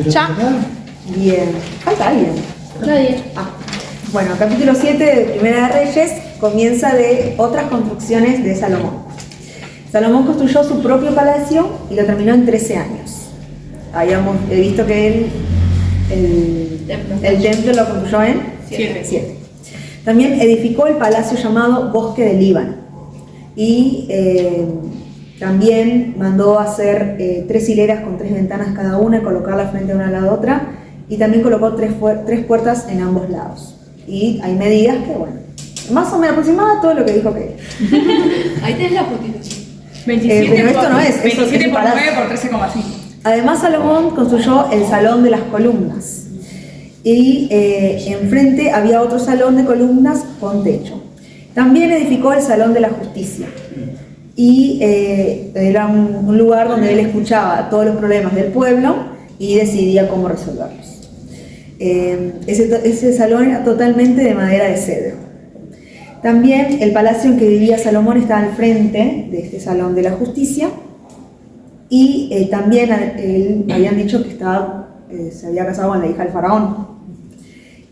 Ya. Bien. Falta alguien. Nadie. Bueno, capítulo 7 de Primera de Reyes comienza de otras construcciones de Salomón. Salomón construyó su propio palacio y lo terminó en 13 años. Habíamos visto que el templo lo construyó en 7. También edificó el palacio llamado Bosque del Líbano. Y también mandó hacer 3 hileras con 3 ventanas cada una, colocarlas frente a una a la otra. Y también colocó 3 puertas en ambos lados. Y hay medidas que, bueno, más o menos aproximada todo lo que dijo que. Ahí tenés la fotito. 27 pero esto no es, 27 por 9 palacio. por 13,5. Además, Salomón construyó el Salón de las Columnas. Y enfrente había otro salón de columnas con techo. También edificó el Salón de la Justicia. Y era un lugar donde él escuchaba todos los problemas del pueblo y decidía cómo resolverlos. Ese salón era totalmente de madera de cedro. También el palacio en que vivía Salomón estaba al frente de este Salón de la Justicia. Y también él habían dicho que se había casado con la hija del faraón.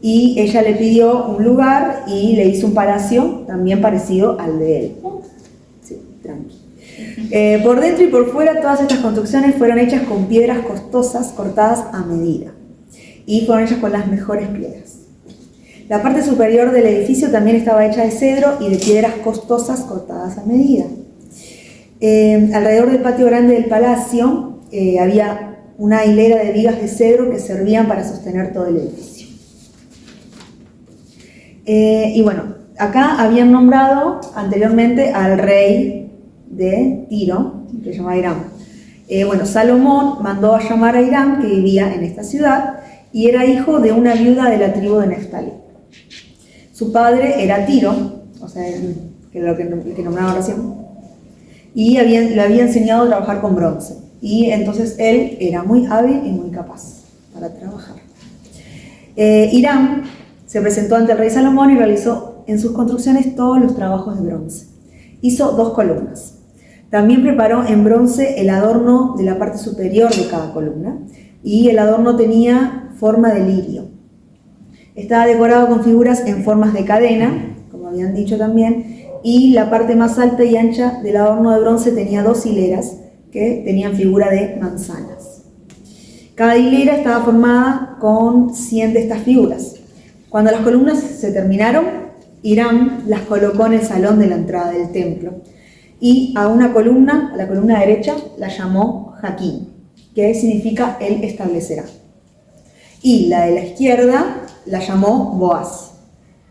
Y ella le pidió un lugar y le hizo un palacio también parecido al de él. Sí, tranqui. Por dentro y por fuera todas estas construcciones fueron hechas con piedras costosas cortadas a medida. Y fueron hechas con las mejores piedras. La parte superior del edificio también estaba hecha de cedro y de piedras costosas cortadas a medida. Alrededor del patio grande del palacio había una hilera de vigas de cedro que servían para sostener todo el edificio. Y bueno, acá habían nombrado anteriormente al rey de Tiro, que se llamaba Hiram. Bueno, Salomón mandó a llamar a Hiram, que vivía en esta ciudad, y era hijo de una viuda de la tribu de Neftalí. Su padre era Tiro, o sea, el que nombraba recién, y le había enseñado a trabajar con bronce. Y entonces él era muy hábil y muy capaz para trabajar. Hiram se presentó ante el rey Salomón y realizó en sus construcciones todos los trabajos de bronce. Hizo 2 columnas. También preparó en bronce el adorno de la parte superior de cada columna, y el adorno tenía forma de lirio. Estaba decorado con figuras en formas de cadena, como habían dicho también, y la parte más alta y ancha del adorno de bronce tenía 2 hileras que tenían figura de manzanas. Cada hilera estaba formada con 100 de estas figuras. Cuando las columnas se terminaron, Hiram las colocó en el salón de la entrada del templo, y a la columna derecha, la llamó Jaquín, que significa él establecerá. Y la de la izquierda la llamó Boaz,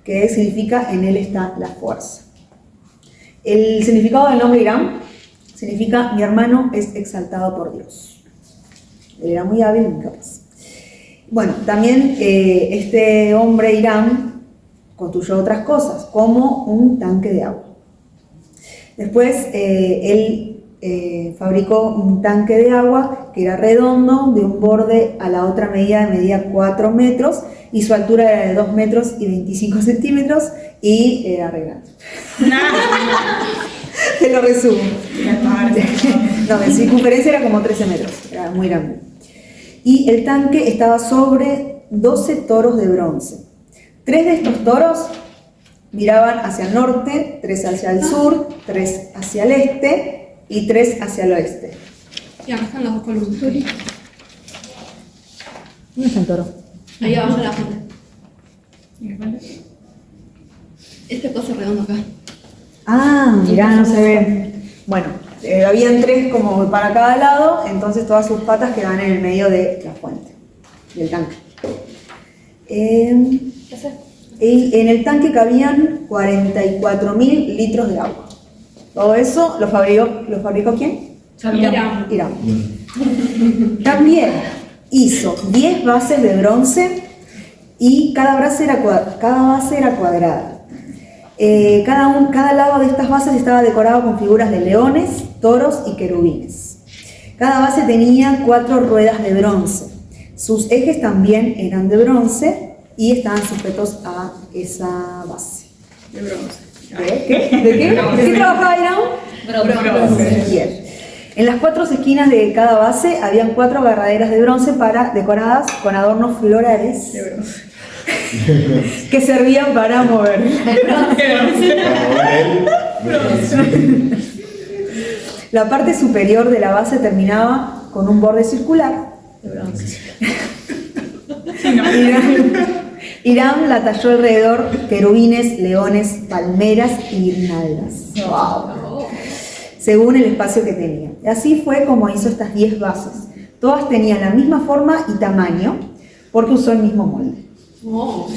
que significa en él está la fuerza. El significado del nombre Hiram significa mi hermano es exaltado por Dios. Él era muy hábil y muy capaz. Bueno, también este hombre Hiram construyó otras cosas, como un tanque de agua. Después él fabricó un tanque de agua que era redondo, de un borde a la otra medía 4 metros, y su altura era de 2 metros y 25 centímetros, y era re grande. Te lo resumo. No, en circunferencia era como 13 metros, era muy grande. Y el tanque estaba sobre 12 toros de bronce. 3 de estos toros miraban hacia el norte, 3 hacia el sur, 3 hacia el este y 3 hacia el oeste. Y acá están las 2 columnas. ¿Dónde está el toro? Ahí abajo de la foto. Este coso redondo acá. Ah, mirá, no se ve. Bueno, habían 3 como para cada lado, entonces todas sus patas quedaban en el medio de la fuente, del tanque. Y en el tanque cabían 44.000 litros de agua. Todo eso lo fabricó ¿quién? Hiram. Hiram. También hizo 10 bases de bronce y cada base era cuadrada. Cada lado de estas bases estaba decorado con figuras de leones, toros y querubines. Cada base tenía 4 ruedas de bronce. Sus ejes también eran de bronce y estaban sujetos a esa base. De bronce. ¿De qué? ¿De qué trabajaba Hiram? Bronce. Bien. En las 4 esquinas de cada base habían 4 agarraderas de bronce decoradas con adornos florales que servían para mover. La parte superior de la base terminaba con un borde circular. Hiram la talló alrededor querubines, leones, palmeras y guirnaldas. Según el espacio que tenía. Y así fue como hizo estas 10 bases. Todas tenían la misma forma y tamaño, porque usó el mismo molde. Oh.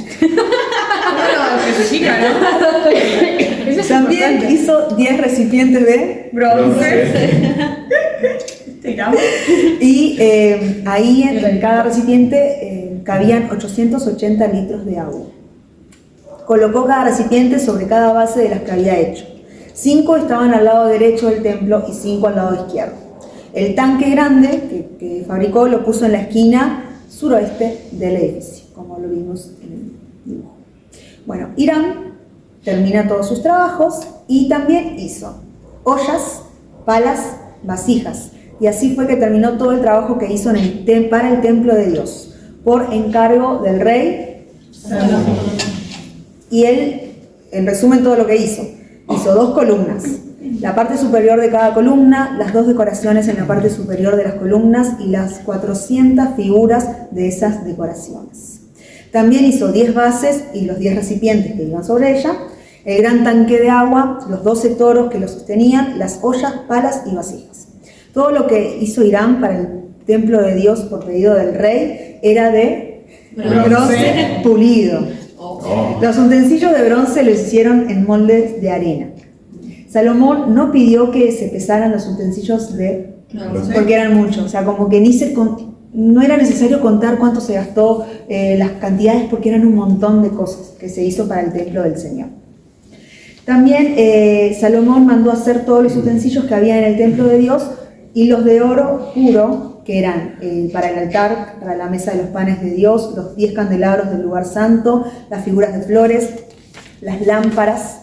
También hizo 10 recipientes de bronce. Y ahí en cada recipiente cabían 880 litros de agua. Colocó cada recipiente sobre cada base de las que había hecho. 5 estaban al lado derecho del templo y 5 al lado izquierdo. El tanque grande que fabricó lo puso en la esquina suroeste del edificio, como lo vimos en el dibujo. Bueno, Hiram termina todos sus trabajos y también hizo ollas, palas, vasijas. Y así fue que terminó todo el trabajo que hizo para el templo de Dios, por encargo del rey Salomón. Y él, en resumen, todo lo que hizo 2 columnas, la parte superior de cada columna, las 2 decoraciones en la parte superior de las columnas y las 400 figuras de esas decoraciones. También hizo 10 bases y los 10 recipientes que iban sobre ella, el gran tanque de agua, los 12 toros que lo sostenían, las ollas, palas y vasijas. Todo lo que hizo Hiram para el templo de Dios por pedido del rey era de bronce pulido. Los utensilios de bronce los hicieron en moldes de arena. Salomón no pidió que se pesaran los utensilios porque eran muchos, o sea, como que no era necesario contar cuánto se gastó, las cantidades, porque eran un montón de cosas que se hizo para el templo del Señor. También Salomón mandó hacer todos los utensilios que había en el templo de Dios y los de oro puro, que eran para el altar, para la mesa de los panes de Dios, los 10 candelabros del lugar santo, las figuras de flores, las lámparas,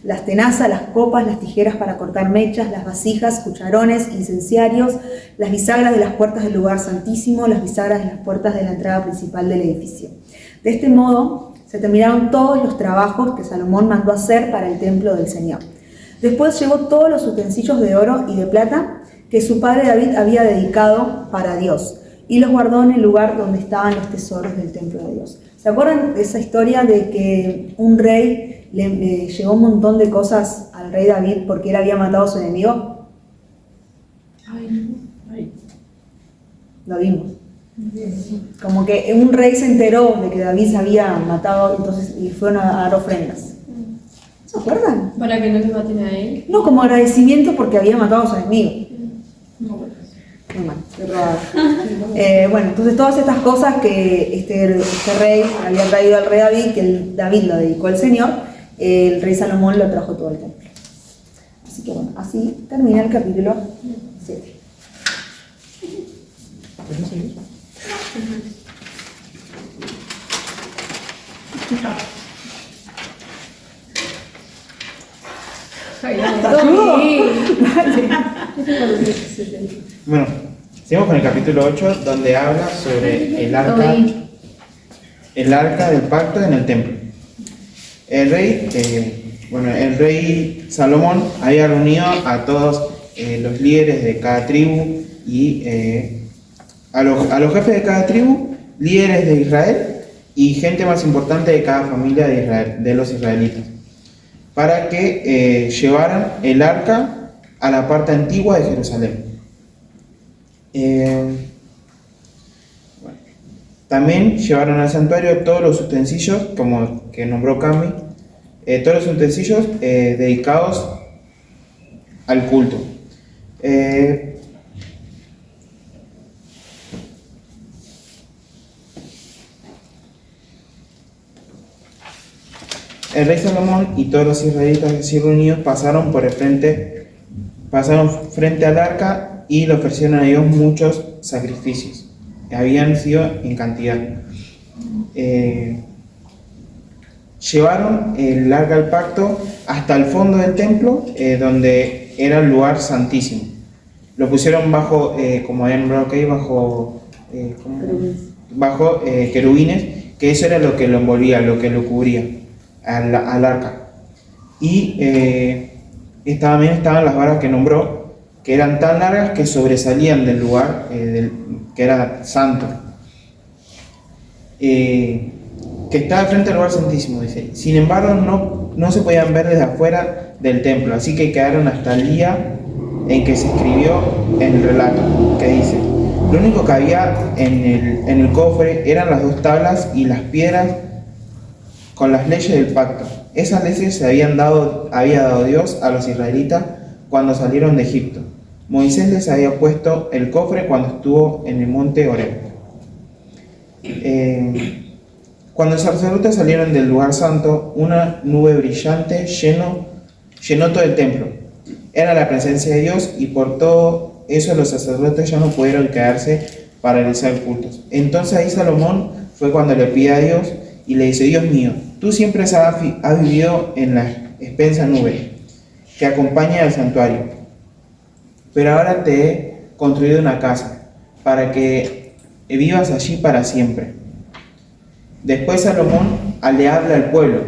las tenazas, las copas, las tijeras para cortar mechas, las vasijas, cucharones, incenciarios, las bisagras de las puertas del lugar santísimo, las bisagras de las puertas de la entrada principal del edificio. De este modo se terminaron todos los trabajos que Salomón mandó hacer para el templo del Señor. Después llevó todos los utensilios de oro y de plata que su padre David había dedicado para Dios y los guardó en el lugar donde estaban los tesoros del templo de Dios. ¿Se acuerdan de esa historia de que un rey le llevó un montón de cosas al rey David porque él había matado a su enemigo? Lo vimos. Como que un rey se enteró de que David se había matado, entonces y fueron a dar ofrendas. ¿Se acuerdan? Para que no le maten a él. No, como agradecimiento porque había matado a su enemigo. Muy mal, bueno, entonces todas estas cosas que este rey había traído al rey David, que David lo dedicó al Señor, el rey Salomón lo trajo todo al templo. Así que bueno, así termina el capítulo 7. Bueno, seguimos con el capítulo 8, donde habla sobre el arca del pacto en el templo. El rey Salomón había reunido a todos los líderes de cada tribu y a los jefes de cada tribu, líderes de Israel y gente más importante de cada familia de Israel, de los israelitas, para que llevaran el arca a la parte antigua de Jerusalén. También llevaron al santuario todos los utensilios, como que nombró Cami, todos los utensilios dedicados al culto. El rey Salomón y todos los israelitas así reunidos pasaron frente al arca y le ofrecieron a Dios muchos sacrificios. Habían sido en cantidad. Llevaron el arca del pacto hasta el fondo del templo, donde era el lugar santísimo. lo pusieron bajo, como habían nombrado ahí, bajo, querubines, que eso era lo que lo envolvía, lo que lo cubría al arca. Y también estaban las varas que nombró, que eran tan largas que sobresalían del lugar que era santo, que estaba frente al lugar santísimo, dice. Sin embargo, no se podían ver desde afuera del templo, así que quedaron hasta el día en que se escribió en el relato, que dice: lo único que había en el cofre eran las 2 tablas y las piedras con las leyes del pacto. Esas leyes había dado Dios a los israelitas cuando salieron de Egipto. Moisés les había puesto el cofre cuando estuvo en el monte Horeb. Cuando los sacerdotes salieron del lugar santo, una nube brillante llenó todo el templo. Era la presencia de Dios, y por todo eso los sacerdotes ya no pudieron quedarse para realizar cultos. Entonces ahí Salomón fue cuando le pide a Dios y le dice: Dios mío, tú siempre has vivido en la espesa nube que acompaña al santuario, pero ahora te he construido una casa para que vivas allí para siempre. Después Salomón le habla al pueblo.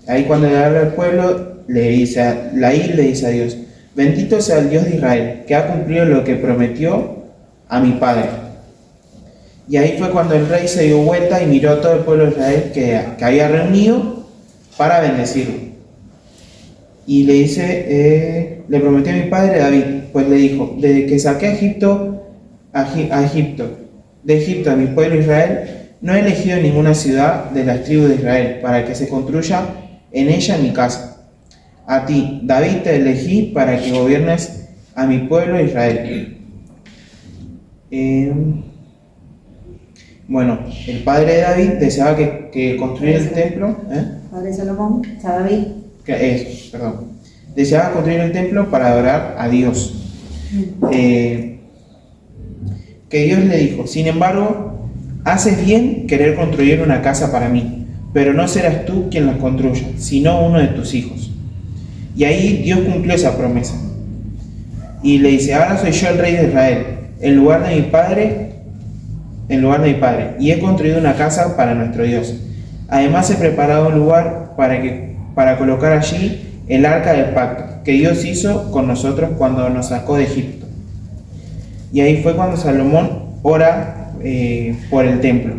Ahí cuando le habla al pueblo, le dice a Dios: bendito sea el Dios de Israel, que ha cumplido lo que prometió a mi padre. Y ahí fue cuando el rey se dio vuelta y miró a todo el pueblo de Israel que había reunido para bendecirlo. Y le dice, le prometió a mi padre David, pues le dijo: desde que saqué de Egipto a mi pueblo Israel, no he elegido ninguna ciudad de las tribus de Israel para que se construya en ella mi casa. A ti, David, te elegí para que gobiernes a mi pueblo Israel. Bueno, el padre de David deseaba que construyera el templo. Padre de Salomón, David. Deseaba construir el templo para adorar a Dios. Que Dios le dijo: sin embargo, haces bien querer construir una casa para mí, pero no serás tú quien la construya, sino uno de tus hijos. Y ahí Dios cumplió esa promesa. Y le dice: ahora soy yo el rey de Israel, en lugar de mi padre, y he construido una casa para nuestro Dios. Además he preparado un lugar para colocar allí el arca del pacto, que Dios hizo con nosotros cuando nos sacó de Egipto. Y ahí fue cuando Salomón ora por el templo.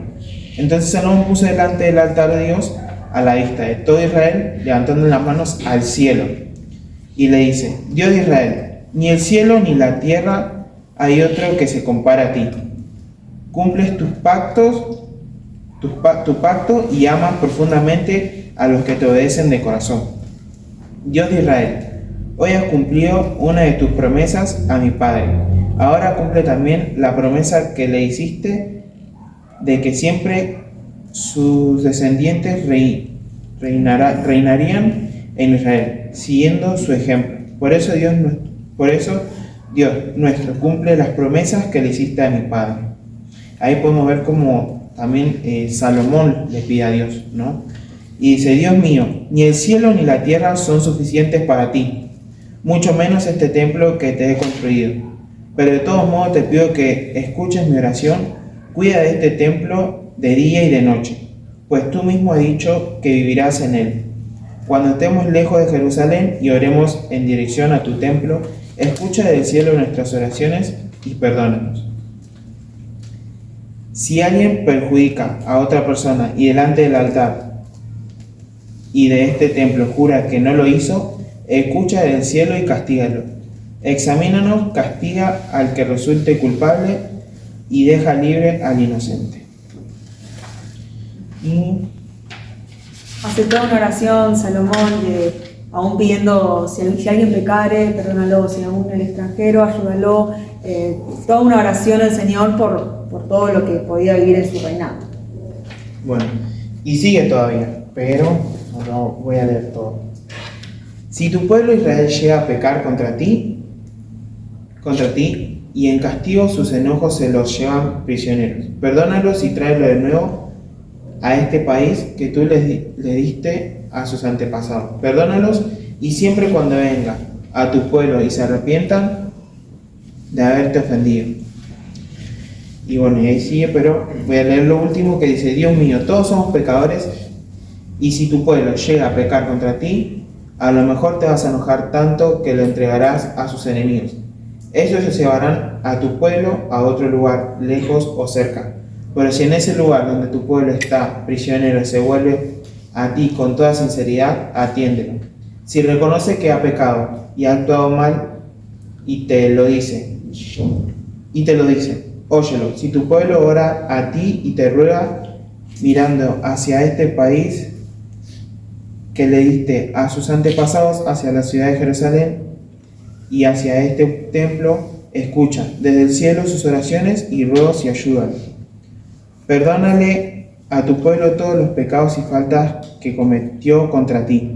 Entonces Salomón puso delante del altar de Dios a la vista de todo Israel, levantando las manos al cielo. Y le dice: Dios de Israel, ni el cielo ni la tierra hay otro que se compare a ti. Cumples tu pacto y amas profundamente a los que te obedecen de corazón. Dios de Israel, hoy has cumplido una de tus promesas a mi padre. Ahora cumple también la promesa que le hiciste de que siempre sus descendientes reinarían en Israel, siguiendo su ejemplo. Por eso Dios nuestro cumple las promesas que le hiciste a mi padre. Ahí podemos ver cómo también Salomón le pide a Dios, ¿no? Y dice: Dios mío, ni el cielo ni la tierra son suficientes para ti, mucho menos este templo que te he construido. Pero de todos modos te pido que escuches mi oración, cuida de este templo de día y de noche, pues tú mismo has dicho que vivirás en él. Cuando estemos lejos de Jerusalén y oremos en dirección a tu templo, escucha del cielo nuestras oraciones y perdónanos. Si alguien perjudica a otra persona y delante del altar y de este templo jura que no lo hizo, escucha del cielo y castígalo. Examínanos, castiga al que resulte culpable y deja libre al inocente. Y hace toda una oración Salomón, aún pidiendo si alguien pecare, perdónalo, si aún el extranjero, ayúdalo. Toda una oración al Señor por todo lo que podía vivir en su reinado. Bueno, y sigue todavía, pero no voy a leer todo. Si tu pueblo Israel llega a pecar contra ti, y en castigo sus enojos se los llevan prisioneros, perdónalos y tráelos de nuevo a este país que tú les diste a sus antepasados. Perdónalos, y siempre cuando venga a tu pueblo y se arrepientan de haberte ofendido. Y bueno, y ahí sigue, pero voy a leer lo último que dice: Dios mío, todos somos pecadores, y si tu pueblo llega a pecar contra ti, a lo mejor te vas a enojar tanto que lo entregarás a sus enemigos. Ellos se llevarán a tu pueblo a otro lugar, lejos o cerca. Pero si en ese lugar donde tu pueblo está prisionero se vuelve a ti con toda sinceridad, atiéndelo. Si reconoce que ha pecado y ha actuado mal y te lo dice, óyelo. Si tu pueblo ora a ti y te ruega mirando hacia este país que le diste a sus antepasados, hacia la ciudad de Jerusalén y hacia este templo, escucha desde el cielo sus oraciones y ruegos y ayúdalo. Perdónale a tu pueblo todos los pecados y faltas que cometió contra ti.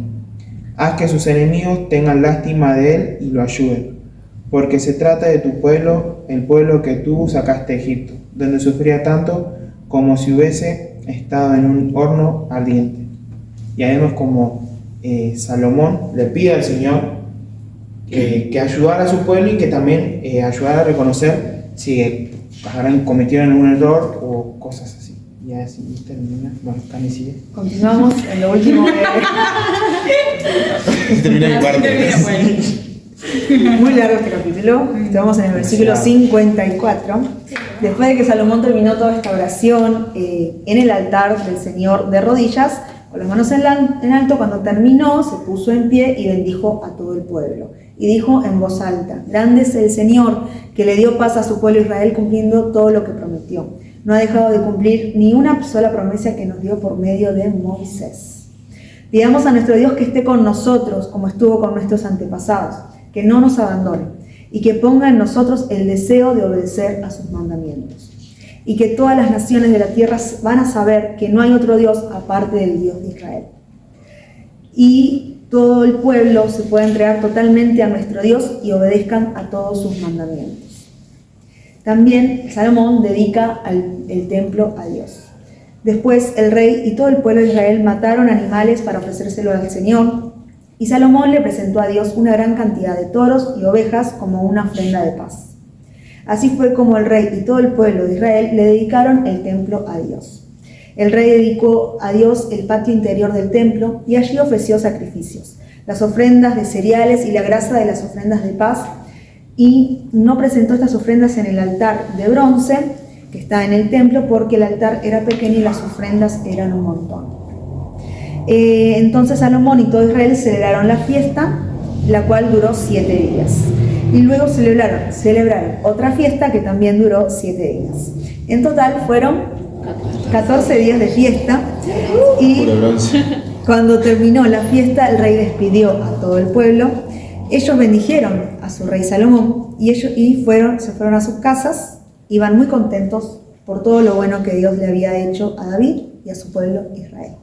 Haz que sus enemigos tengan lástima de él y lo ayuden, porque se trata de tu pueblo, el pueblo que tú sacaste de Egipto, donde sufría tanto como si hubiese estado en un horno ardiente. Y ahí vemos como Salomón le pide al Señor que ayudara a su pueblo y que también ayudara a reconocer si cometieron algún error o cosas así. Y así termina. Bueno, Cami sigue. Continuamos en lo último Termina mi parte. muy largo este capítulo. Estamos en el versículo 54. Después de que Salomón terminó toda esta oración en el altar del Señor de rodillas, con las manos en alto, cuando terminó, se puso en pie y bendijo a todo el pueblo. Y dijo en voz alta: Grande es el Señor, que le dio paz a su pueblo Israel, cumpliendo todo lo que prometió. No ha dejado de cumplir ni una sola promesa que nos dio por medio de Moisés. Pidamos a nuestro Dios que esté con nosotros, como estuvo con nuestros antepasados, que no nos abandone y que ponga en nosotros el deseo de obedecer a sus mandamientos. Y que todas las naciones de la tierra van a saber que no hay otro Dios aparte del Dios de Israel. Y todo el pueblo se puede entregar totalmente a nuestro Dios y obedezcan a todos sus mandamientos. También Salomón dedica el templo a Dios. Después el rey y todo el pueblo de Israel mataron animales para ofrecérselo al Señor, y Salomón le presentó a Dios una gran cantidad de toros y ovejas como una ofrenda de paz. Así fue como el rey y todo el pueblo de Israel le dedicaron el templo a Dios. El rey dedicó a Dios el patio interior del templo y allí ofreció sacrificios, las ofrendas de cereales y la grasa de las ofrendas de paz, y no presentó estas ofrendas en el altar de bronce que está en el templo porque el altar era pequeño y las ofrendas eran un montón. Entonces Salomón y todo Israel celebraron la fiesta, la cual duró 7 días. Y luego celebraron otra fiesta que también duró 7 días. En total fueron 14 días de fiesta. Y cuando terminó la fiesta, el rey despidió a todo el pueblo. Ellos bendijeron a su rey Salomón y se fueron a sus casas. Iban muy contentos por todo lo bueno que Dios le había hecho a David y a su pueblo Israel.